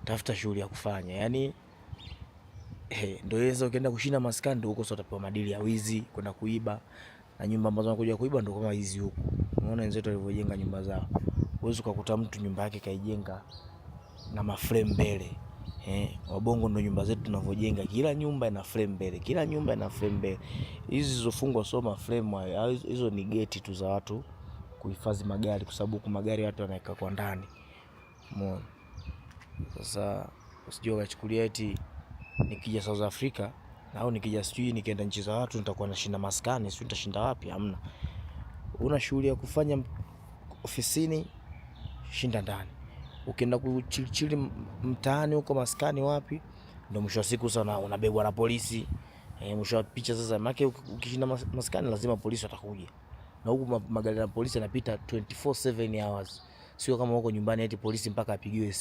tafuta shughuli ya kufanya. Yani ndio hizo, ukienda kushinda maskani ndio huko sasa utapewa madili ya wizi, kwenda kuiba, na nyumba ambazo wanakuja kuiba ndio kama hizi huko. Unaona wenzetu walivyojenga nyumba zao. Uwezo kukuta mtu nyumba yake kaijenga na maframe mbele. Wabongo ndio nyumba zetu tunavyojenga, kila nyumba ina frame mbele, kila nyumba ina frame mbele. Hizi zilizofungwa sio maframe, hizo ni geti tu za watu kuhifadhi magari, kwa sababu kwa magari watu wanaweka kwa ndani. Umeona? Sasa usijue ukachukulia eti nikija South Africa au nikija sijui nikaenda nchi za watu nitakuwa nashinda maskani, sio nitashinda wapi? Hamna. Una shughuli ya kufanya ofisini, shinda ndani. Ukienda kuchili mtaani huko maskani wapi, ndio mwisho wa siku sana unabebwa na polisi. Mwisho wa picha sasa, maana ukishinda maskani lazima polisi watakuja. Na huko magari ya polisi yanapita 24/7 hours. Sio kama huko nyumbani eti polisi mpaka apigiwe